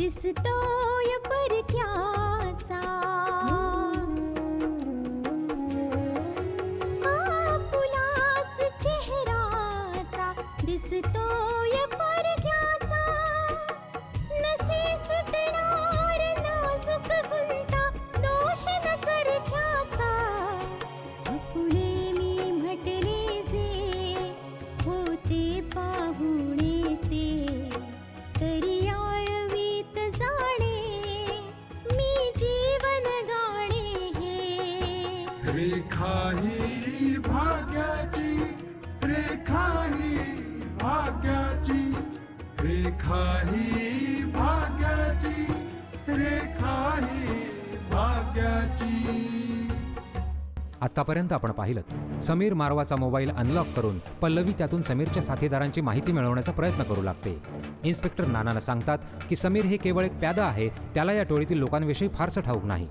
दिसतोय परक्याचा फुलाच चेहरासा दिसतोय परक्याचा नसे सुटणार नाजूक गुंता दोष न चरख्याचा फुले मी म्हटले जे होते पाहुणे ते तरी आळवीत जाणे मी जीवन गाणे हे रेखा ही भाग्याची रेखा ही भाग्याची रेखा ही भाग्याची रेखा ही भाग्याची. आतापर्यंत आपण पाहिलं समीर मारवाचा मोबाईल अनलॉक करून पल्लवी त्यातून समीरच्या साथीदारांची माहिती मिळवण्याचा प्रयत्न करू लागते. इन्स्पेक्टर नानानं सांगतात की समीर हे केवळ एक प्यादा आहे, त्याला या टोळीतील लोकांविषयी फारसं ठाऊक नाही.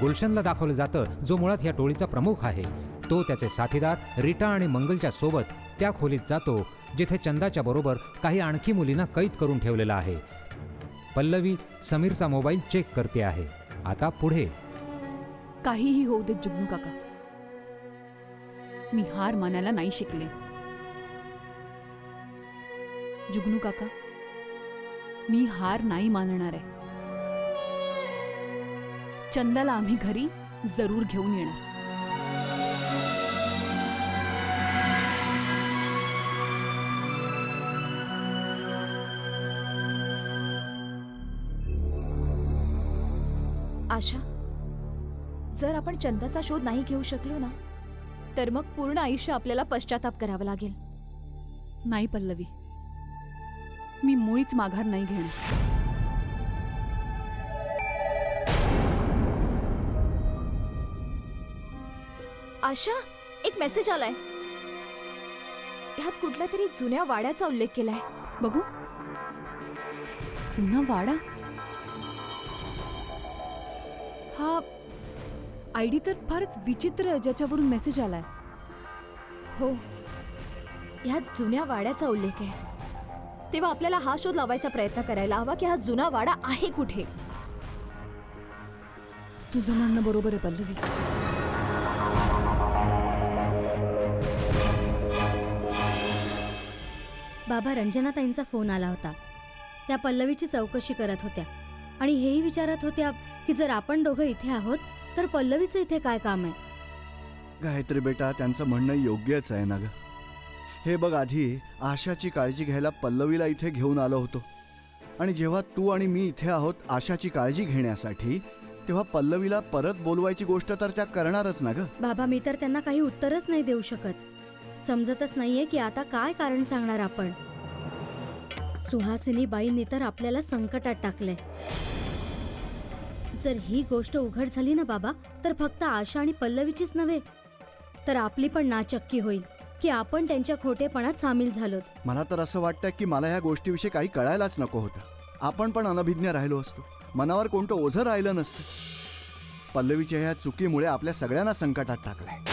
गुलशनला दाखवलं जातं जो मुळात या टोळीचा प्रमुख आहे. तो त्याचे साथीदार रीटा आणि मंगलच्या सोबत त्या खोलीत जातो जिथे चंदाच्या बरोबर काही आणखी मुलींना कैद करून ठेवलेला आहे. पल्लवी समीरचा मोबाईल चेक करते आहे. आता पुढे काहीही होऊ देत जुगनू काका, मी हार मानायला नाही शिकले. जुगनू काका, मी हार नाही मानणार आहे. चंदाला आम्ही घरी जरूर घेऊन येणार. आशा, जर आपण चंदाचा शोध नाही घेऊ शकलो ना तर मग पूर्ण आयुष्य आपल्याला पश्चाताप करावा लागेल. नाही पल्लवी, मी मुळीच माघार नाही घेणार. आशा, एक मेसेज आलाय. ह्यात कुठल्या तरी जुन्या वाड्याचा उल्लेख केलाय. बघू. जुना वाडा. हा आयडी तर फारच विचित्र आहे ज्याच्यावरून मेसेज आलाय. हो, ह्यात जुन्या वाड्याचा उल्लेख आहे. तेव्हा आपल्याला हा शोध लावायचा प्रयत्न करायला हवा की हा जुना वाडा आहे कुठे. तुझं म्हणणं बरोबर आहे पल्लवी. बाबा, रंजनाताईंचा फोन आला होता. त्या पल्लवीची चौकशी करत होत्या आणि हेही विचारत होत्या की जर आपण दोघं इथे आहोत तर पल्लवीचं इथे काय काम आहे. गायत्री बेटा, त्यांचं म्हणणं योग्यच आहे ना ग. हे बघ, आधी आशाची काळजी घ्यायला पल्लवीला इथे घेऊन आलो होतो आणि जेव्हा तू आणि मी इथे आहोत आशाची काळजी घेण्यासाठी, तेव्हा पल्लवीला परत बोलवायची गोष्ट तर त्या करणारच ना ग. बाबा, मी तर त्यांना काही उत्तरच नाही देऊ शकत. समजतच नाहीये की आता काय कारण सांगणार आपण. सुहासिनी बाईंनी तर आपल्याला संकटात टाकलंय. जर ही गोष्ट उघड झाली ना बाबा, तर फक्त आशा आणि पल्लवीचीच नव्हे तर आपली पण नाचक्की होईल की आपण त्यांच्या खोटेपणात सामील झालोत. मला तर असं वाटतं की मला ह्या गोष्टीविषयी काही कळायलाच नको होतं. आपण पण अनभिज्ञ राहिलो असतो, मनावर कोणतं ओझं राहिलं नसतं. पल्लवीच्या ह्या चुकीमुळे आपल्या सगळ्यांना संकटात टाकलंय.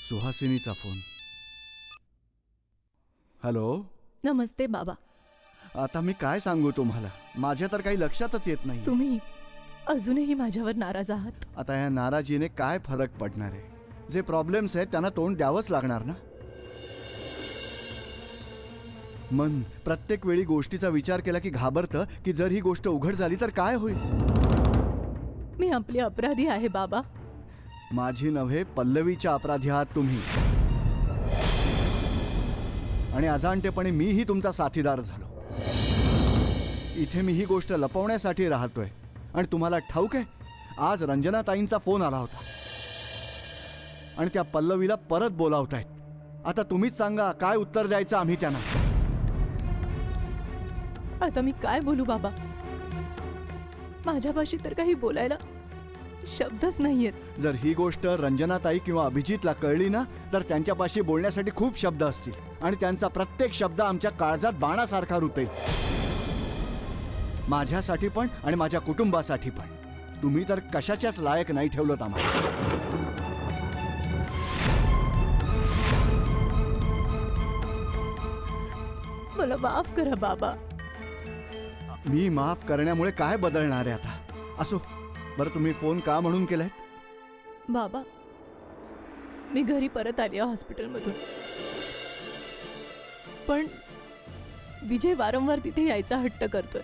सुहासिनीचा फोन. हॅलो. नमस्ते बाबा. आता मी काय सांगू तुम्हाला, माझ्या तर काही लक्षातच येत नाही. तुम्ही अजूनही माझ्यावर नाराज आहात. आता या नाराजीने काय फरक पडणार आहे. जे प्रॉब्लेम्स आहेत त्यांना तोंड द्यावंच लागणार ना. मन प्रत्येक वेळी गोष्टीचा विचार केला की घाबरतं की जर ही गोष्ट उघड झाली तर काय होईल. मी आपली अपराधी आहे बाबा. माझी नव्हे, पल्लवीच्या अपराधी आहात तुम्ही. आणि अजाणतेपणे मीही तुमचा साथीदार झालो. इथे मी ही गोष्ट लपवण्यासाठी राहतोय. आणि तुम्हाला ठाऊक आहे, आज रंजनाताईंचा फोन आला होता आणि त्या पल्लवीला परत बोलावतायत. आता तुम्हीच सांगा काय उत्तर द्यायचं आम्ही त्यांना. आता मी काय बोलू बाबा? माझ्यापाशी तर काही बोलायला शब्दच नाहीयेत. जर ही गोष्ट रंजनाताई किंवा अभिजितला कळली ना, तर त्यांच्यापाशी बोलण्यासाठी खूप शब्द असतील आणि त्यांचा प्रत्येक शब्द आमच्या काळजात बाणासारखा रुतेल. माझ्यासाठी पण आणि माझ्या कुटुंबासाठी पण. तुम्ही तर कशाच्याच लायक नाही ठेवलं आम्हाला. मला माफ करा बाबा. मी माफ करण्यामुळे काय बदलणार आहे आता? असो, बरं तुम्ही फोन का म्हणून केलाय? बाबा, मी घरी परत आली आहे हॉस्पिटलमधून. पण विजय वारंवार तिथे यायचा हट्ट करतोय.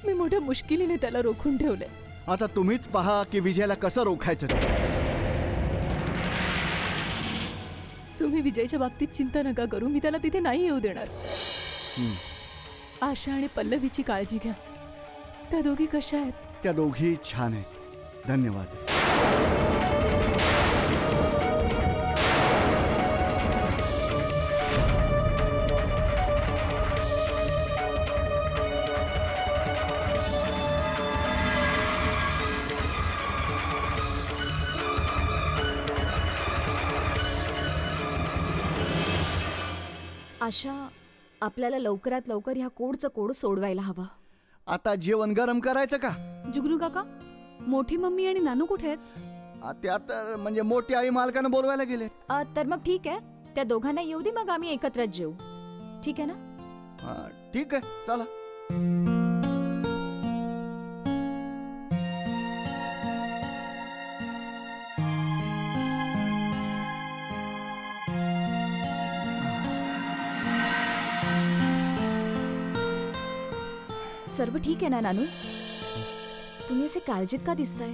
मी मोठ्या मुश्किलीने त्याला रोखून ठेवलंय. आता तुम्हीच पहा की विजयाला कसं रोखायचं ते. तुम्ही विजयच्या बाबतीत चिंता नका करू. मी त्याला तिथे नाही येऊ देणार. आशा आणि पल्लवीची काळजी घ्या. त्या दोघी कशा आहेत? त्या दोघी छान आहेत, धन्यवाद. आशा, आपल्याला लवकरात लवकर ह्या कोडचं कोड सोडवायला हवं. आता जेवण गरम करायचं का? जुगनू काका, मोठी मम्मी आणि नानू कुठे आहेत? त्या तर म्हणजे मोठी आई मालकानं बोलवायला गेले. तर मग ठीक आहे, त्या दोघांना येऊ दे, मग आम्ही एकत्रच जेऊ. ठीक आहे ना? ठीक आहे, चला. सर्व ठीक आहे ना नानू? तुम्ही असे काळजीत का दिसताय?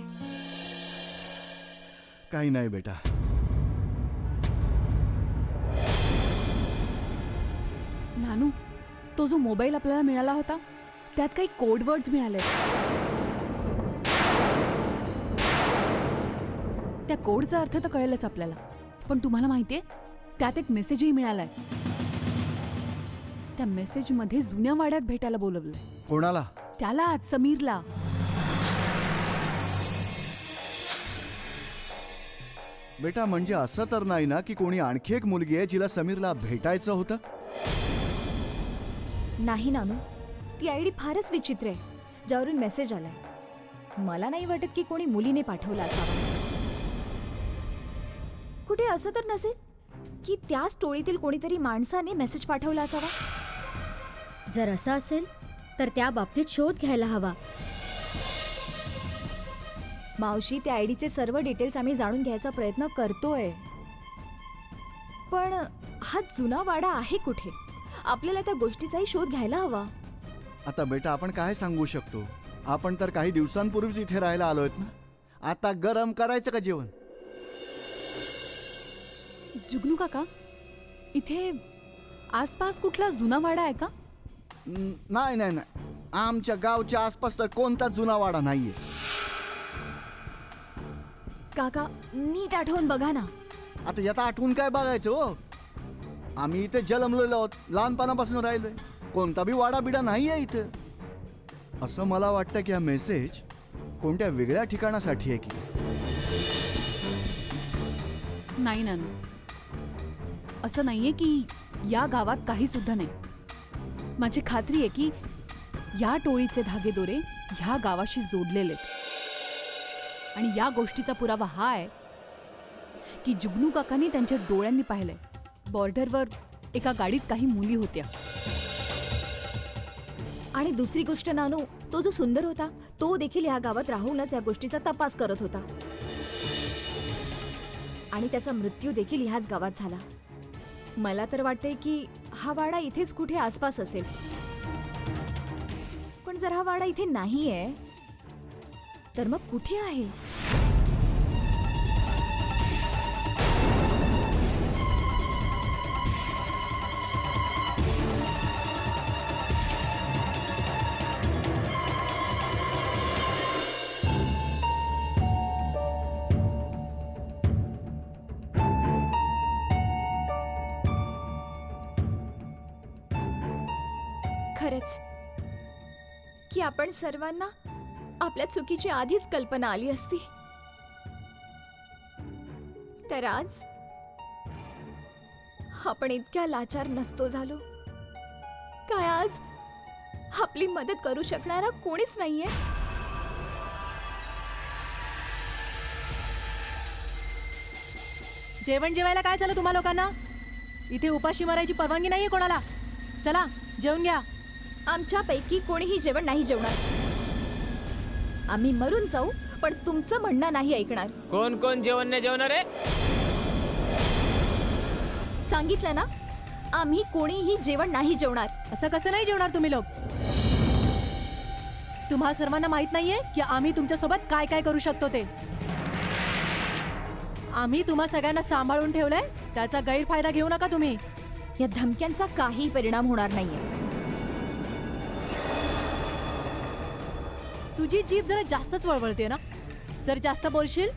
काही नाही बेटा. नानू, तो जो मोबाईल आपल्याला मिळाला होता त्यात काही कोड वर्ड्स मिळाले. त्या कोडचा अर्थ तर कळेलच आपल्याला, पण तुम्हाला माहितीये त्यात एक मेसेजही मिळालाय. त्या मेसेजमध्ये जुन्या वाड्यात भेटायला बोलवलंय. कोणाला? त्याला, समीरला. बेटा म्हणजे असं तर नाही ना की कोणी आणखी एक मुलगी आहे जिला समीरला भेटायचं होतं? नाही नानू, ती आयडी फारच विचित्र आहे ज्यावरून मेसेज आलाय. मला नाही वाटत की कोणी मुलीने पाठवला असावा. कुठे असं तर नसेल की त्याच टोळीतील कोणीतरी माणसाने मेसेज पाठवला असावा? जर असं असेल तर त्या बाबतीत शोध घ्यायला हवा. मावशी, त्या आयडीचे सर्व डिटेल्स आम्ही जाणून घ्यायचा प्रयत्न करतोय, पण हा जुना वाडा आहे कुठे? आपल्याला त्या गोष्टीचाही शोध घ्यायला हवा. आता बेटा आपण काय सांगू शकतो? आपण तर काही दिवसांपूर्वीच इथे राहायला आलोय ना. आता गरम करायचं का जेवण? जुगनू काका, इथे आसपास कुठला जुना वाडा आहे का? नाही नाही नाही, आमच्या गावच्या आसपास तर कोणता जुना वाडा नाहीये. काका, नीट आठवून बघा ना. आता यात आठवून काय बघायचं हो? आम्ही इथे जन्मलेलो आहोत, लहानपणापासून राहिलोय. कोणता बी वाडा बिडा नाहीये इथं. असं मला वाटतं की हा मेसेज कोणत्या वेगळ्या ठिकाणासाठी आहे की. नाही नानू, असं नाहीये की या गावात काही सुद्धा नाही. माझी खात्री आहे की या टोळीचे धागेदोरे ह्या गावाशी जोडलेले आहेत. आणि या गोष्टीचा पुरावा हा आहे की जुगनू काकांनी त्यांच्या डोळ्यांनी पाहिलंय. बॉर्डरवर एका गाडीत काही मुली होत्या. आणि दुसरी गोष्ट नानू, तो जो सुंदर होता तो देखील या गावात राहूनच या गोष्टीचा तपास करत होता. आणि त्याचा मृत्यू देखील ह्याच गावात झाला. मला तर वाटते की हा वाडा इथेच कुठे आसपास असेल. पण जर हा वाडा इथे नाहीये तर मग कुठे आहे? खरंच की आपण सर्वांना आपल्या चुकीची आधीच कल्पना आली असती तर आज आपण इतक्या लाचार नसतो झालो. काय आज आपली मदत करू शकणारा कोणीच नाहीये. जेवण जेवायला काय झालं तुम्हा लोकांना? इथे उपाशी मारायची परवानगी नाहीये कोणाला. चला जेवून घ्या. आमच्यापैकी कोणीही जेवण नाही जेवणार. आम्ही मरून जाऊ पण तुमचं म्हणणं नाही ऐकणार. कोण कोण जेवण नाही जेवणार आहे? सांगितलं ना, आम्ही कोणीही जेवण नाही जेवणार. असं कसं नाही जेवणार तुम्ही लोक? तुम्हा सर्वांना माहित नाहीये की आम्ही तुमच्यासोबत काय काय करू शकतो ते. आम्ही तुम्हा सगळ्यांना सांभाळून ठेवलंय, त्याचा गैरफायदा घेऊ नका तुम्ही. या धमक्यांचा काही परिणाम होणार नाहीये. तुझी जीभ जरा जास्तच वळवळते ना. जर जास्त बोलशील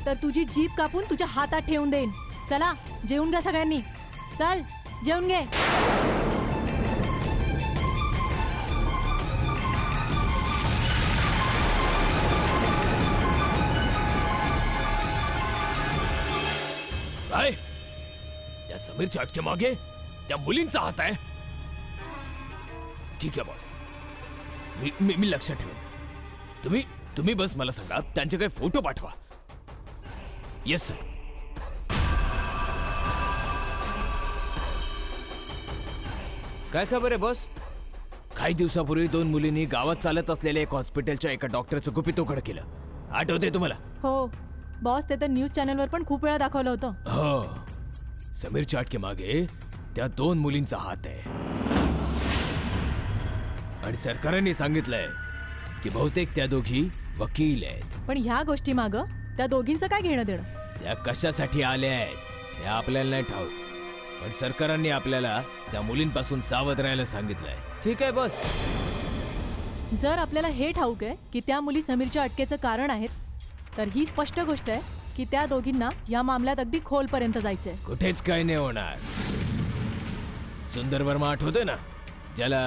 तर तुझी जीभ कापून तुझ्या हातात ठेवून देईन. चला जेवून घ्या सगळ्यांनी. चल जेवून घे. काय त्या समीरच्या अटके मागे त्या मुलींचा हात आहे? ठीक आहे बॉस, मी लक्षात ठेवेन. तुम्ही बस मला सांगा, त्यांचे काही फोटो पाठवा. Yes sir. काय खबर आहे बॉस? काही दिवसापूर्वी 2 मुलींनी गावात चालत असलेल्या एक हॉस्पिटलच्या एका डॉक्टरचं गुपित उघड केलं. आठवतंय तुम्हाला? हो बॉस, ते तर न्यूज चॅनलवर पण खूप वेळा दाखवलं होतं. हो, समीरच्या अटके मागे त्या 2 मुलींचा हात आहे. आणि सरकारने सांगितलंय की बहुतेक त्या दोघी वकील आहेत. पण ह्या गोष्टी माग त्या दोघींचं काय घेणं देणं? त्या कशासाठी आल्या आहेत हे आपल्याला नाही ठाऊक, पण सरकारांनी आपल्याला त्या मुलींपासून सावध राहायला सांगितलंय. ठीक आहे बॉस. जर आपल्याला हे ठाऊक आहे की त्या मुली समीरच्या अटकेचं कारण आहेत, तर ही स्पष्ट गोष्ट आहे की त्या दोघींना या मामल्यात अगदी खोलपर्यंत जायचंय. कुठेच काही नाही होणार. सुंदर वर्मा आठवतोय ना, ज्याला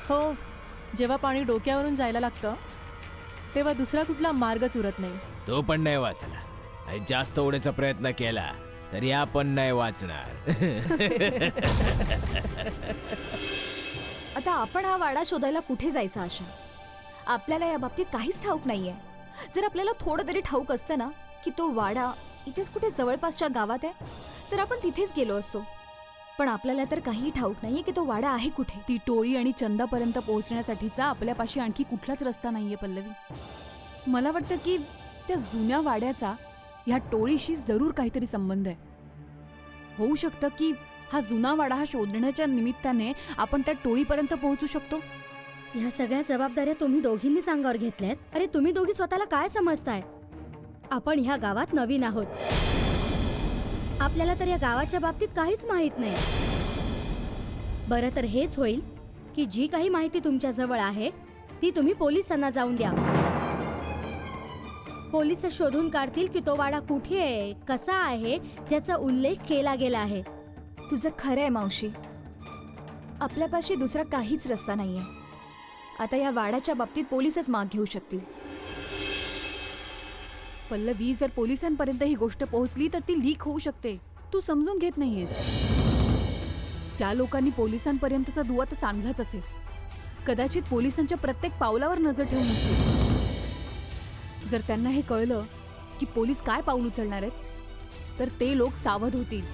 हो, जेव्हा पाणी डोक्यावरून जायला लागतं तेव्हा दुसरा कुठला मार्गच उरत नाही. तो पण नाही वाचला. आणि जास्त ओढायचा प्रयत्न केला तरी आपण नाही वाचणार. आता आपण हा वाडा शोधायला कुठे जायचा आशा? आपल्याला या बाबतीत काहीच ठाऊक नाहीये. जर आपल्याला थोडं तरी ठाऊक असतं ना की तो वाडा इथेच कुठे जवळपासच्या गावात आहे, तर आपण तिथेच गेलो असतो. पण आपल्याला तर काही ठाऊक नाहीये की तो वाडा आहे कुठे. ती टोळी आणि चंदापर्यंत पोहोचण्यासाठीचा आपल्यापाशी आणखी कुठलाच रस्ता नाहीये पल्लवी. मला वाटतं की त्या जुन्या वाड्याचा ह्या टोळीशी जरूर काहीतरी संबंध आहे. होऊ शकतं की हा जुना वाडा हा शोधण्याच्या निमित्ताने आपण त्या टोळीपर्यंत पोहोचू शकतो. ह्या सगळ्या जबाबदाऱ्या तुम्ही दोघींनीच अंगावर घेतल्यात. अरे तुम्ही दोघी स्वतःला काय समजताय? आपण ह्या गावात नवीन आहोत. आपल्याला तर या गावाच्या बाबतीत काहीच माहित नाही. बरं तर हेच होईल की जी काही माहिती तुमच्या जवळ आहे ती तुम्ही पोलिसांना जाऊन द्या. पोलिस शोधून काढतील की तो वाडा कुठे आहे, कसा आहे, ज्याचा उल्लेख केला गेला आहे. तुझं खरं आहे मावशी. आपल्यापाशी दुसरा काहीच रस्ता नाहीये. आता या वाड्याच्या बाबतीत पोलीसच माग घेऊ शकतील. पल्लवी, जर पोलिसांपर्यंत ही गोष्ट पोहोचली तर ती लीक होऊ शकते. तू समजून घेत नाहीयेस. त्या लोकांनी पोलिसांपर्यंतचा दुवा तर सांगलाच असेल. कदाचित पोलिसांच्या प्रत्येक पावलावर नजर ठेवून असतील. जर त्यांना हे कळलं की पोलीस काय पाऊल उचलणार आहेत तर ते लोक सावध होतील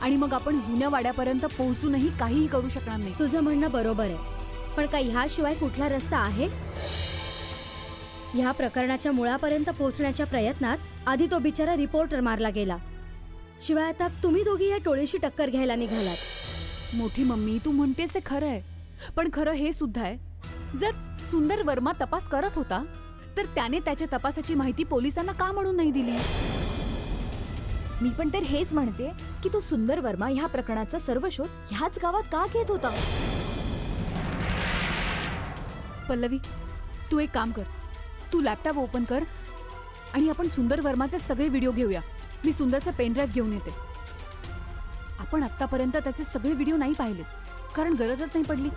आणि मग आपण जुन्या वाड्यापर्यंत पोहोचूनही काहीही करू शकणार नाही. तुझं म्हणणं बरोबर आहे, पण काय ह्याशिवाय कुठला रस्ता आहे? ह्या प्रकरणाच्या मुळापर्यंत पोहोचण्याच्या प्रयत्नात आधी तो बिचारा रिपोर्टर मारला गेला. शिवाय आता तुम्ही दोघी या टोळीशी टक्कर घ्यायला निघालात. मोठी मम्मी, तू म्हणतेस ते खरं आहे, पण खरं हे सुद्धा आहे, जर सुंदर वर्मा तपास करत होता तर त्याने त्याच्या तपासाची माहिती पोलिसांना का म्हणून नाही दिली? मी पण तर हेच म्हणते की तो सुंदर वर्मा ह्या प्रकरणाचा सर्व शोध ह्याच गावात का घेत होता? पल्लवी, तू एक काम कर, तू लॅपटॉप ओपन कर आणि आपण सुंदर वर्माचे सगळे व्हिडिओ घेऊया. मी सुंदरचं पेनड्राईव्ह घेऊन येते. आपण आत्तापर्यंत त्याचे सगळे व्हिडिओ नाही पाहिलेत, कारण गरजच नाही पडली.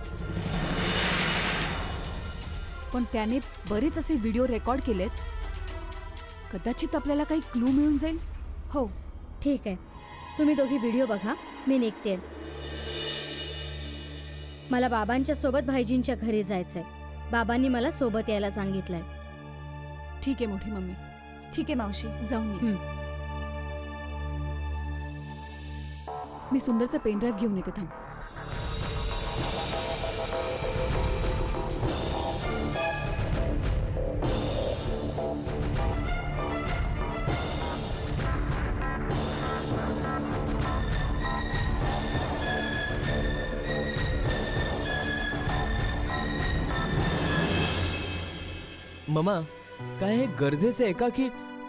पण त्याने बरेच असे व्हिडिओ रेकॉर्ड केलेत. कदाचित आपल्याला काही क्लू मिळून जाईल. हो ठीक आहे, तुम्ही दोघी व्हिडिओ बघा, मी निघते. मला बाबांच्या सोबत भाईजींच्या घरी जायचंय. बाबांनी मला सोबत यायला सांगितलंय. ठीक आहे मोठी मम्मी, ठीक आहे मावशी. जाऊन ये. मी सुंदरचं पेनड्राईव्ह घेऊन येते, थांब. ममा, काय हे गरजेचं आहे का की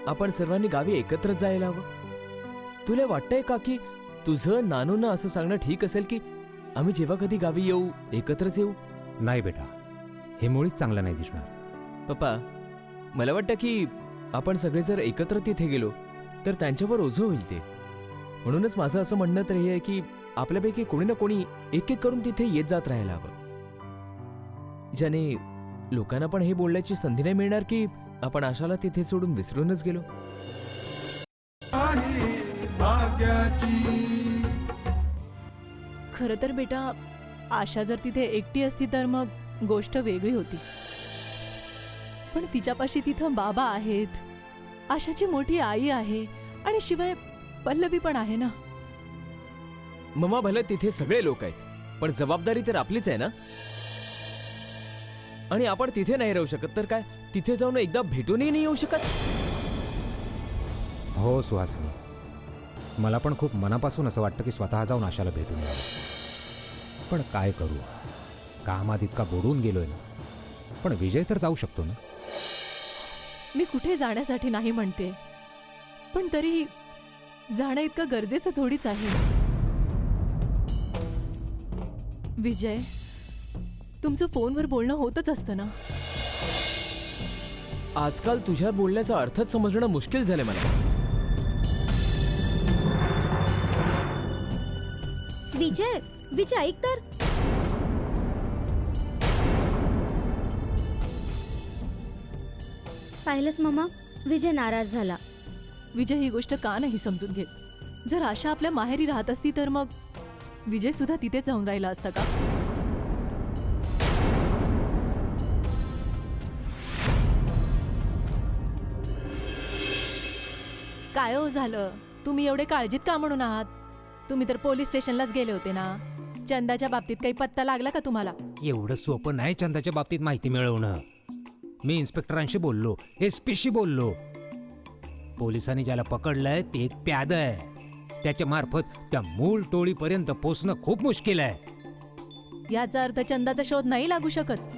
आपण सर्वांनी गावी एकत्र जायला हवं? तुला वाटतंय का की तुझं नानूंना असं सांगणं ठीक असेल की आम्ही जेव्हा कधी गावी येऊ एकत्रच येऊ? नाही बेटा, हे मुळीच चांगलं नाही दिसणार. पप्पा, मला वाटतं की आपण सगळे जर एकत्र तिथे गेलो तर त्यांच्यावर ओझं होईल ते. म्हणूनच माझं असं म्हणणं तर हे आहे की आपल्यापैकी कोणी ना कोणी एक एक करून तिथे येत जात राहायला हवं, ज्याने लोकांना पण हे बोलण्याची संधी नाही मिळणार की आपण आशाला तिथे सोडून विसरूनच गेलो. आहे भाग्याची. खरं तर बेटा, आशा जर तिथे एकटी असती तर मग गोष्ट वेगळी होती. पण तिच्यापाशी तिथं बाबा आहेत, आशाची मोठी आई आहे आणि शिवाय पल्लवी पण आहे ना. ममा, भलं तिथे सगळे लोक आहेत, पण जबाबदारी तर आपलीच आहे ना. आणि आपण तिथे नाही राहू शकत तर काय तिथे जाऊन एकदा भेटूनही नाही येऊ शकत? हो सुहासिनी, मला पण खूप मनापासून असं वाटतं की स्वतः जाऊन आशाला भेटून यावं. पण काय करू, कामात इतका बुडून गेलोय ना. पण विजय तर जाऊ शकतो ना. मी कुठे जाण्यासाठी नाही म्हणते, पण तरी जाणं इतकं गरजेचं थोडीच आहे. विजय, तुमचं फोनवर बोलणं होतच असतं ना. आजकाल तुझ्या बोलण्याचा अर्थच समजणं मुश्किल झालंय मला. विजय, विजय ऐक तर. पाहिलंस मम्मा, विजय नाराज झाला. विजय ही गोष्ट का नाही समजून घेत? जर आशा आपल्या माहेरी राहत असती तर मग विजय सुद्धा तिथेच जाऊन राहिला असता का? काय हो झालं? तुम्ही एवढे काळजीत का म्हणून आहात? तुम्ही तर पोलीस स्टेशनलाच गेले होते ना. चंदाच्या बाबतीत काही पत्ता लागला का तुम्हाला? एवढं सोपं नाही चंदाच्या बाबतीत माहिती मिळवणं. मी इन्स्पेक्टरांशी बोललो, SP शी बोललो. पोलिसांनी ज्याला पकडलंय ते एक प्याद आहे. त्याच्या मार्फत त्या मूळ टोळीपर्यंत पोहोचणं खूप मुश्किल आहे. याचा अर्थ चंदाचा शोध नाही लागू शकत.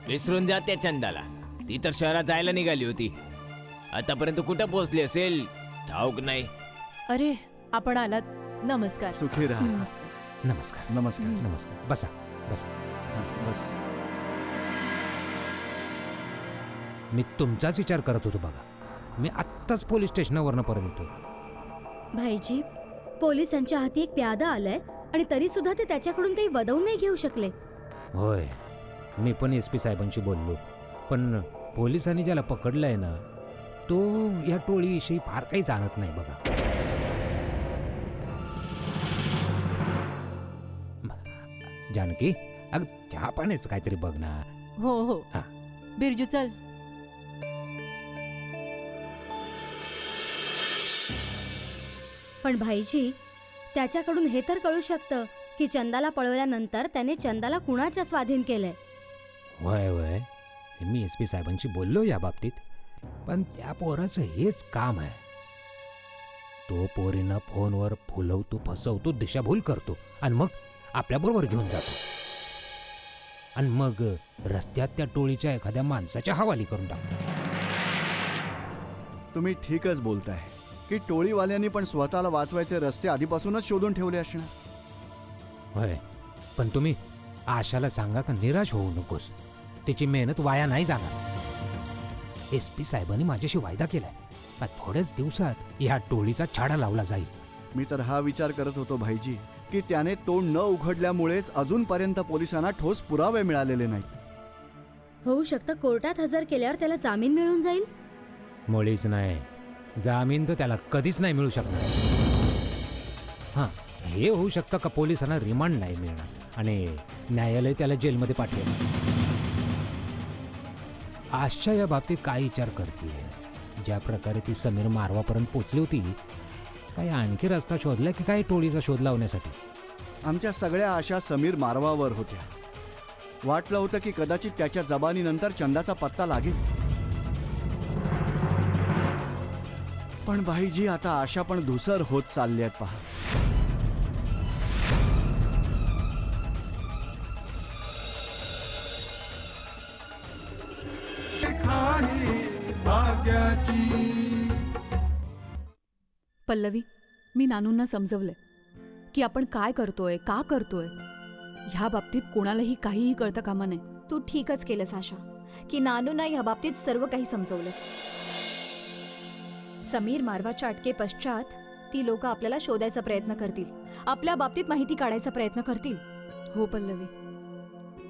विसरून जा त्या चंदाला. ती तर शहरात जायला निघाली होती. आतापर्यंत कुठं पोहोचली असेल ठाऊक नाही. अरे, आपण आलात. नमस्कार. सुखी राहा. नमस्ते. नमस्कार. नमस्कार. नमस्कार. बसा बसा. हा, बस. मी तुमचाच विचार करत होतो बघा. मी आत्ताच पोलीस स्टेशनवरनं परत येतो. भाईजी, पोलिसांच्या हाती एक प्यादा आलाय आणि तरी सुद्धा ते त्याच्याकडून काही वदवून नाही घेऊ शकले. होय, मी पण SP साहेबांशी बोललो. पण पोलिसांनी ज्याला पकडलंय ना, तो या टोळीविषयी फार काही जाणत नाही बघा. जानकी, अगं चहा पाण्याच काहीतरी बघ ना. हो हो. हा. बिरजू चल. पण भाईजी, त्याच्याकडून हे तर कळू शकतं की चंदाला पळवल्यानंतर त्याने चंदाला कुणाच्या स्वाधीन केलंय. वय वय, मी SP साहेबांशी बोललो या बाबतीत. पण त्या पोराचं हेच काम आहे. तो पोरीनं फोनवर फुलवतो, फसवतो, दिशाभूल करतो आणि मग आपल्याबरोबर घेऊन जातो आणि मग रस्त्यात त्या टोळीच्या एखाद्या माणसाच्या हवाली करून टाकतो. तुम्ही ठीकच बोलताय की टोळीवाल्यांनी पण स्वतःला वाचवायचे रस्ते आधीपासूनच शोधून ठेवले असणार. होय, पण तुम्ही आशाला सांगा का निराश होऊ नकोस. तिची मेहनत वाया नाही जाणार. SP साहेबांनी माझ्याशी वायदा केलाय का थोड्याच दिवसात ह्या टोळीचा छाडा लावला जाईल. मी तर हा विचार करत होतो भाईजी की त्याने तोंड न उघडल्यामुळेच अजूनपर्यंत पोलिसांना ठोस पुरावे मिळालेले नाहीत. होऊ शकतं कोर्टात हजर केल्यावर त्याला जामीन मिळून जाईल. मुळीच नाही, जामीन तर त्याला कधीच नाही मिळू शकणार. हां, हे होऊ शकतं का पोलिसांना रिमांड नाही मिळणार आणि न्यायालय त्याला जेलमध्ये पाठवेल. आशा या बाबतीत काय विचार करते? ज्या प्रकारे ती समीर मारवापर्यंत पोचली होती, काही आणखी रस्ता शोधला की काय टोळीचा शोध लावण्यासाठी? आमच्या सगळ्या आशा समीर मारवावर होत्या. वाटलं होतं की कदाचित त्याच्या जबानीनंतर चंदाचा पत्ता लागेल. पण भाईजी आता आशा पण धुसर होत चालली आहेत पहा. खाही भाग्याची. पल्लवी, मी नानूंना समजवलंय की आपण काय करतोय, का करतोय ह्या बाबतीत कोणालाही काहीही कळतं कामा नये. तू ठीकच केलंस आशा की नानूंना या बाबतीत सर्व काही समजवलंस. समीर मारवाच्या अटकेपश्चात ती लोक आपल्याला शोधायचा प्रयत्न करतील, आपल्या बाबतीत माहिती काढायचा प्रयत्न करतील. हो पल्लवी,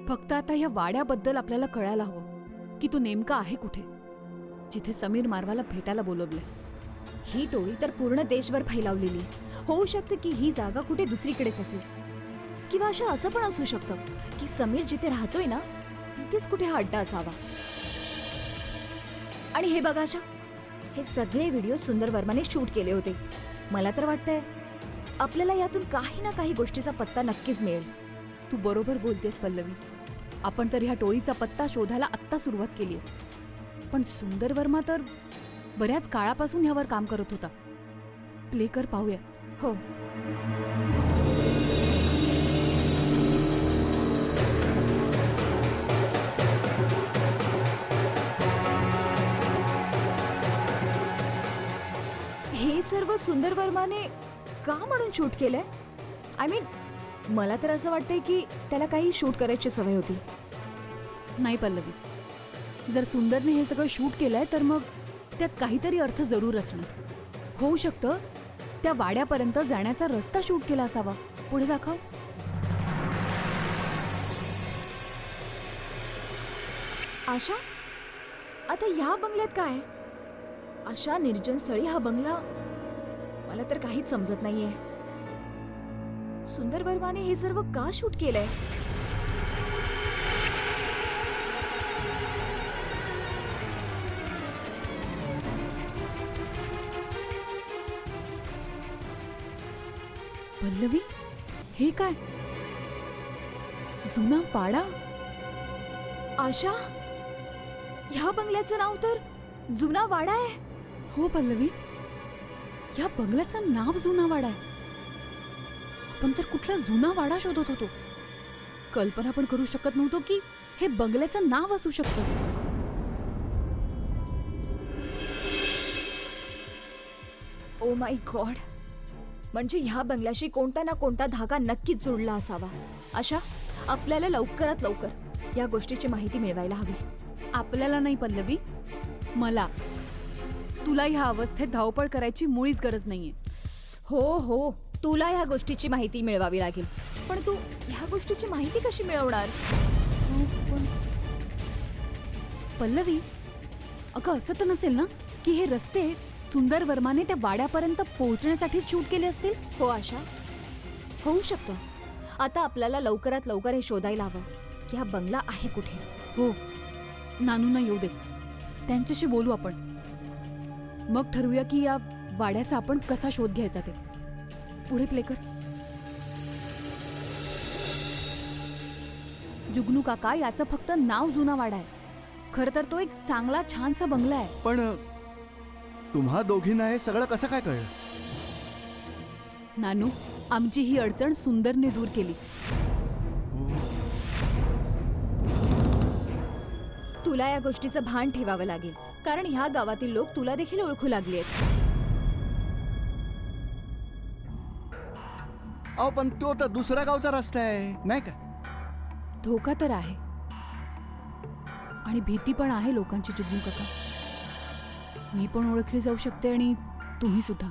फक्त आता ह्या वाड्याबद्दल आपल्याला कळायला हवं की तो नेमका आहे कुठे, जिथे समीर मारवाला भेटायला बोलवलंय. ही टोळी तर पूर्ण देशभर फैलावलेली. होऊ शकतं की ही जागा कुठे दुसरीकडेच असेल, किंवा अशा असं पण असू शकतं की समीर जिथे राहतोय ना तिथेच कुठे हा अड्डा असावा. आणि हे बघा आशा, हे सगळे व्हिडिओ सुंदर वर्माने शूट केले होते. मला तर वाटतंय आपल्याला यातून काही ना काही गोष्टीचा पत्ता नक्कीच मिळेल. तू बरोबर बोलतेस पल्लवी. आपण तर ह्या टोळीचा पत्ता शोधायला आत्ता सुरुवात केली आहे. पण सुंदर वर्मा तर बऱ्याच काळापासून ह्यावर काम करत होता. प्ले कर, पाहूया. हो, हे सर्व सुंदर वर्माने का म्हणून शूट केलंय? आय मीन, मला तर असं वाटतंय की त्याला काही शूट करायची सवय होती. नाही पल्लवी, जर सुंदरने हे सगळं शूट केलंय तर मग त्यात काहीतरी अर्थ जरूर असणार. होऊ शकतं त्या वाड्यापर्यंत जाण्याचा रस्ता शूट केला असावा. पुढे दाखव. आशा, आता ह्या बंगल्यात काय? अशा निर्जन स्थळी हा बंगला, मला तर काहीच समजत नाहीये. सुंदर वर्माने हे सर्व का शूट केलंय? पल्लवी, हे काय? जुना वाडा. आशा, ह्या बंगल्याचं नाव तर जुना वाडा आहे. हो पल्लवी, या बंगल्याचं नाव जुना वाडा आहे. आपण तर कुठला जुना वाडा शोधत होतो. कल्पना पण करू शकत नव्हतो की हे बंगल्याचं नाव असू शकतं. ओ माय गॉड, म्हणजे ह्या बंगल्याशी कोणता ना कोणता धागा नक्कीच जोडला असावा. आशा, आपल्याला लवकरात लवकर या गोष्टीची माहिती मिळवायला हवी. आपल्याला नाही पल्लवी, मला. तुला ह्या अवस्थेत धावपळ करायची मुळीच गरज नाहीये. हो हो, तुला ह्या गोष्टीची माहिती मिळवावी लागेल. पण तू ह्या गोष्टीची माहिती कशी मिळवणार? पल्लवी, अगं असं तर नसेल ना की हे रस्ते सुंदर वर्माने त्या वाड्यापर्यंत पोहोचण्यासाठी शूट केले असतील? हो आशा, होऊ शकतं. आता आपल्याला लवकरात लवकर हे शोधायला हवं की हा बंगला आहे कुठे. हो, नानूंना येऊ देत, त्यांच्याशी बोलू आपण. मग ठरवूया की या वाड्याचा आपण कसा शोध घ्यायचा ते. पुढे प्ले कर. जुगनू काका, याचं फक्त नाव जुना वाडा आहे. खरं तर तो एक चांगला छानसा बंगला आहे. पण तुम्हा दोघींना हे सगळं कसं काय कळलं? नानू, आमची ही अडचण सुंदरने दूर केली. तुला या गोष्टीचं भान ठेवावं लागेल, कारण ह्या गावातील लोक तुला देखील ओळखू लागली आहेत. अहो पण तो तर दुसऱ्या गावचा रस्ता आहे नाही का? धोका तर आहे आणि भीती पण आहे लोकांची. जुगनू काका, मी पण ओळखली जाऊ शकते आणि तुम्ही सुद्धा.